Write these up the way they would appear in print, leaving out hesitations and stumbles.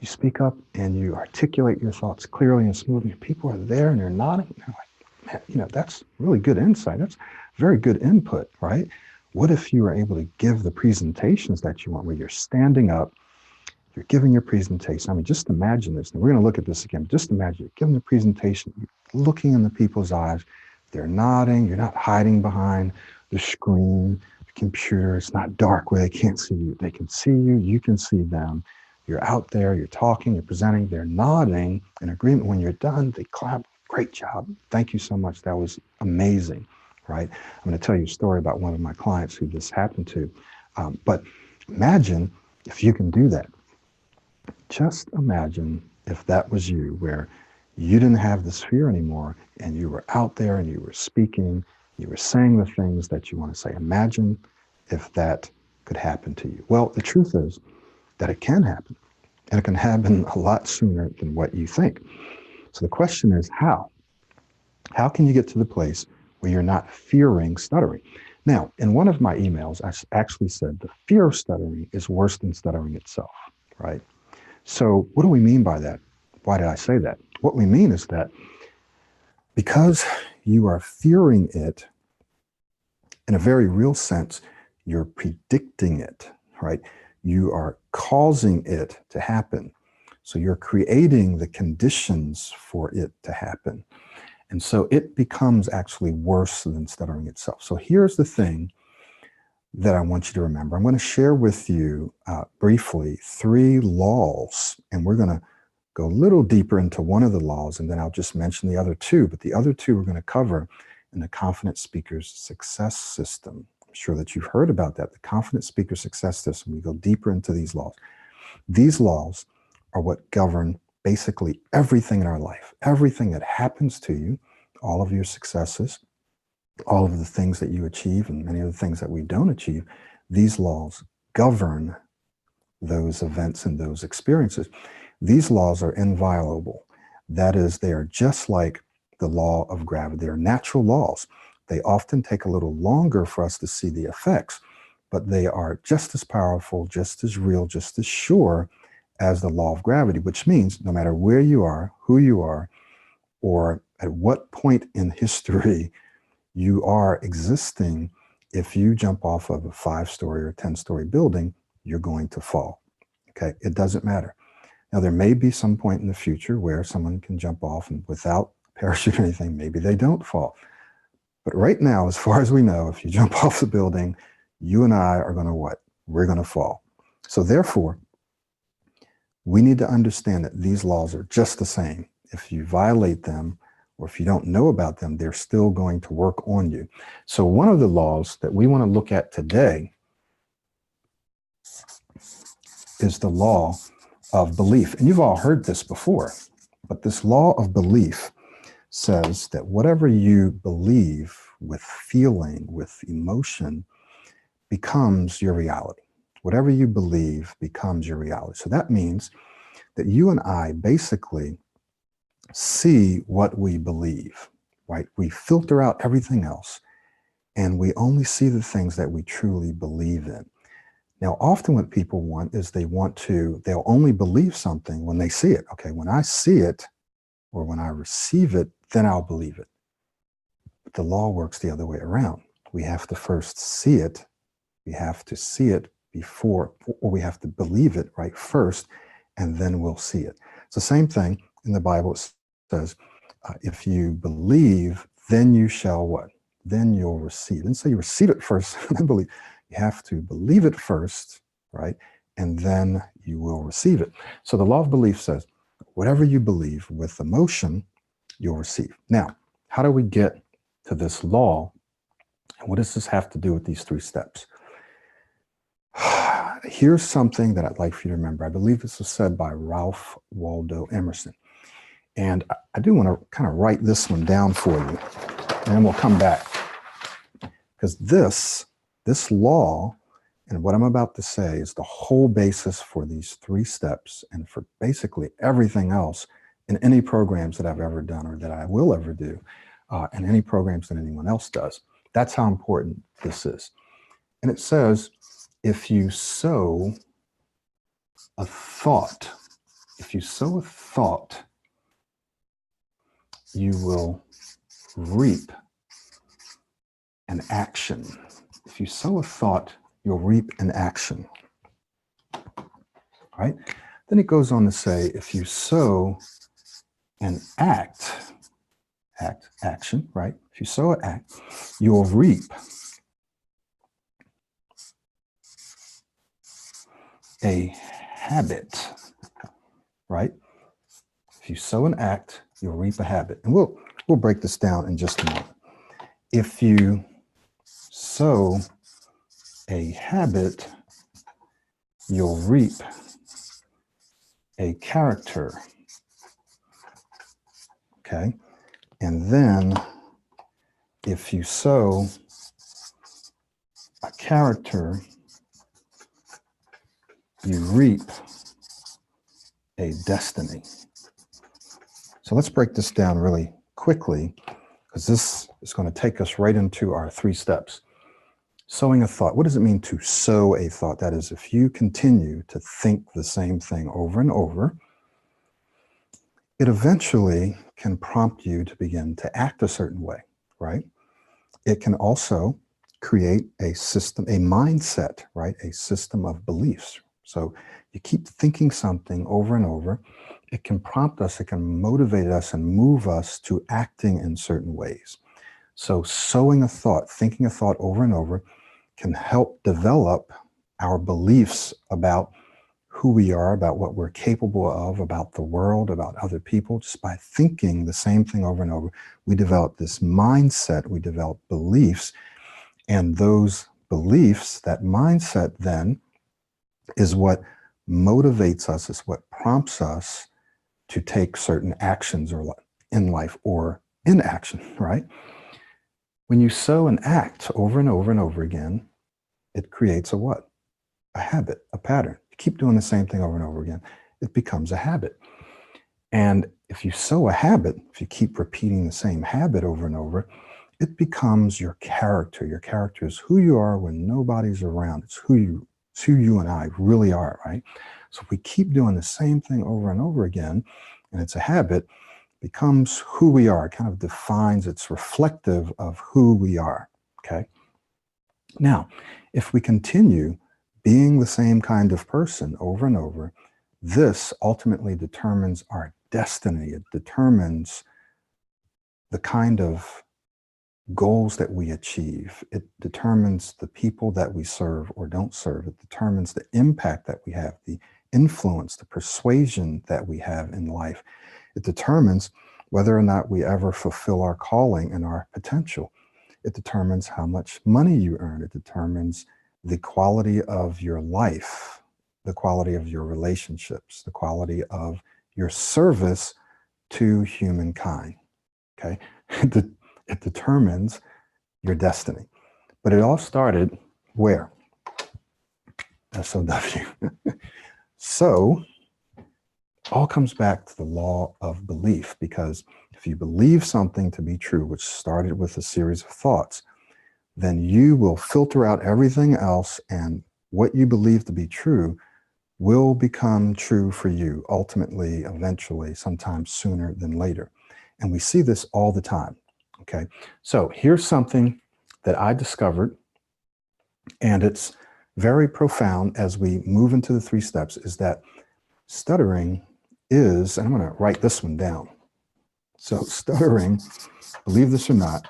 you speak up and you articulate your thoughts clearly and smoothly, and people are there and they're nodding. And they're like, man, that's really good insight. That's very good input, right? What if you were able to give the presentations that you want, where you're standing up, you're giving your presentation? I mean, just imagine this. And we're going to look at this again. Just imagine you're giving the presentation, you're looking in the people's eyes, they're nodding, you're not hiding behind the screen, the computer. It's not dark where they can't see you. They can see you, you can see them. You're out there, you're talking, you're presenting, they're nodding in agreement. When you're done, they clap. Great job. Thank you so much. That was amazing, right? I'm going to tell you a story about one of my clients who this happened to. But imagine if you can do that. Just imagine if that was you, where you didn't have this fear anymore and you were out there and you were speaking, you were saying the things that you want to say. Imagine if that could happen to you. Well, the truth is that it can happen, and it can happen a lot sooner than what you think. So the question is how? How can you get to the place where you're not fearing stuttering? Now, in one of my emails, I actually said the fear of stuttering is worse than stuttering itself, right? So what do we mean by that? Why did I say that? What we mean is that because you are fearing it, in a very real sense, you're predicting it, right? You are causing it to happen. So you're creating the conditions for it to happen. And so it becomes actually worse than stuttering itself. So here's the thing that I want you to remember. I'm going to share with you briefly 3 laws, and we're going to go a little deeper into one of the laws, and then I'll just mention the other 2. But the other 2 we're going to cover in the Confident Speaker's Success System. I'm sure that you've heard about that, the Confident Speaker Success System. We go deeper into these laws. These laws are what govern basically everything in our life, everything that happens to you, all of your successes, all of the things that you achieve, and many of the things that we don't achieve. These laws govern those events and those experiences. These laws are inviolable. That is, they are just like the law of gravity. They are natural laws. They often take a little longer for us to see the effects, but they are just as powerful, just as real, just as sure as the law of gravity, which means no matter where you are, who you are, or at what point in history you are existing, if you jump off of a 5-story or 10-story building, you're going to fall. Okay, it doesn't matter. Now, there may be some point in the future where someone can jump off and without a parachute or anything, maybe they don't fall. But right now, as far as we know, if you jump off the building, you and I are going to what? We're going to fall. So therefore, we need to understand that these laws are just the same. If you violate them, or if you don't know about them, they're still going to work on you. So one of the laws that we want to look at today is the law of belief. And you've all heard this before, but this law of belief says that whatever you believe with feeling, with emotion, becomes your reality. Whatever you believe becomes your reality. So that means that you and I basically see what we believe, right? We filter out everything else, and we only see the things that we truly believe in. Now, often what people want is they'll only believe something when they see it. Okay, when I see it or when I receive it, then I'll believe it. But the law works the other way around. We have to first see it. We have to see it before, or we have to believe it, right, first, and then we'll see it. It's the same thing in the Bible. It says, if you believe, then you shall what? Then you'll receive. And so you receive it first, and then believe. You have to believe it first, right? And then you will receive it. So the law of belief says, whatever you believe with emotion, you'll receive. Now, how do we get to this law? And what does this have to do with these 3 steps? Here's something that I'd like for you to remember. I believe this was said by Ralph Waldo Emerson. And I do want to kind of write this one down for you, and then we'll come back. Because this law and what I'm about to say is the whole basis for these 3 steps and for basically everything else in any programs that I've ever done or that I will ever do, and any programs that anyone else does. That's how important this is. And it says, if you sow a thought if you sow a thought, you will reap an action. If you sow a thought, you'll reap an action. Right? Then it goes on to say, if you sow an action, right? If you sow an act, you'll reap a habit, right? If you sow an act, you'll reap a habit. And we'll break this down in just a moment. If you sow a habit, you'll reap a character. Okay? And then if you sow a character, you reap a destiny. So let's break this down really quickly, because this is going to take us right into our 3 steps. Sowing a thought. What does it mean to sow a thought? That is, if you continue to think the same thing over and over, it eventually can prompt you to begin to act a certain way, right? It can also create a system, a mindset, right? A system of beliefs. So you keep thinking something over and over, it can prompt us, it can motivate us and move us to acting in certain ways. So sowing a thought, thinking a thought over and over can help develop our beliefs about who we are, about what we're capable of, about the world, about other people. Just by thinking the same thing over and over, we develop this mindset, we develop beliefs, and those beliefs, that mindset then is what motivates us, is what prompts us to take certain actions or in life or in action, right? When you sow an act over and over and over again, it creates a what? A habit, a pattern. You keep doing the same thing over and over again, it becomes a habit. And if you sow a habit, if you keep repeating the same habit over and over, it becomes your character. Your character is who you are when nobody's around. It's who you and I really are, right? So if we keep doing the same thing over and over again, and it's a habit, it becomes who we are. It kind of defines, it's reflective of who we are, okay? Now, if we continue being the same kind of person over and over, this ultimately determines our destiny. It determines the kind of goals that we achieve. It determines the people that we serve or don't serve. It determines the impact that we have, the influence, the persuasion that we have in life. It determines whether or not we ever fulfill our calling and our potential. It determines how much money you earn. It determines the quality of your life, the quality of your relationships, the quality of your service to humankind, okay? It determines your destiny. But it all started where? S-O-W. So, all comes back to the law of belief, because if you believe something to be true, which started with a series of thoughts, then you will filter out everything else, and what you believe to be true will become true for you, ultimately, eventually, sometimes sooner than later. And we see this all the time, okay? So here's something that I discovered, and it's very profound as we move into the 3 steps, is that stuttering is, and I'm going to write this one down. So stuttering, believe this or not,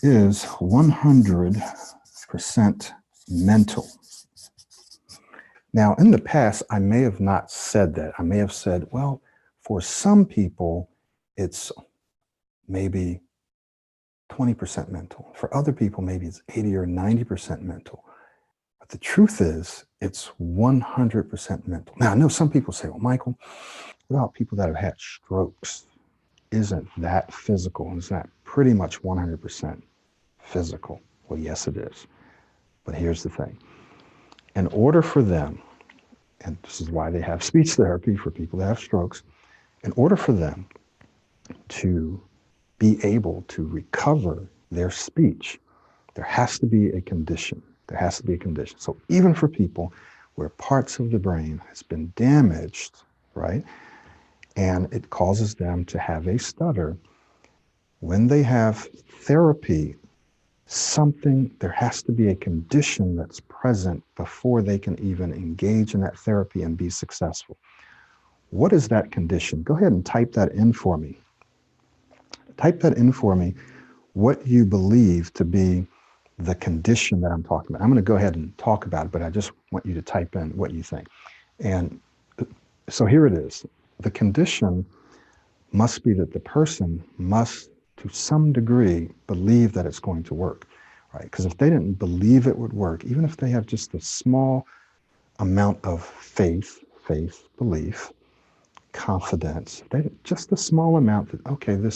is 100% mental. Now, in the past, I may have not said that. I may have said, well, for some people, it's maybe 20% mental. For other people, maybe it's 80 or 90% mental. But the truth is, it's 100% mental. Now, I know some people say, well, Michael, what about people that have had strokes? Isn't that physical? Isn't that pretty much 100% physical? Well, yes, it is. But here's the thing. In order for them, and this is why they have speech therapy for people that have strokes, in order for them to be able to recover their speech, there has to be a condition. There has to be a condition. So even for people where parts of the brain has been damaged right? And it causes them to have a stutter. When they have therapy, there has to be a condition that's present before they can even engage in that therapy and be successful. What is that condition? Go ahead and type that in for me. Type that in for me, what you believe to be the condition that I'm talking about. I'm going to go ahead and talk about it, but I just want you to type in what you think. And so here it is. The condition must be that the person must, to some degree, believe that it's going to work, right? Because if they didn't believe it would work, even if they have just a small amount of faith, belief, confidence, just a small amount that, okay, this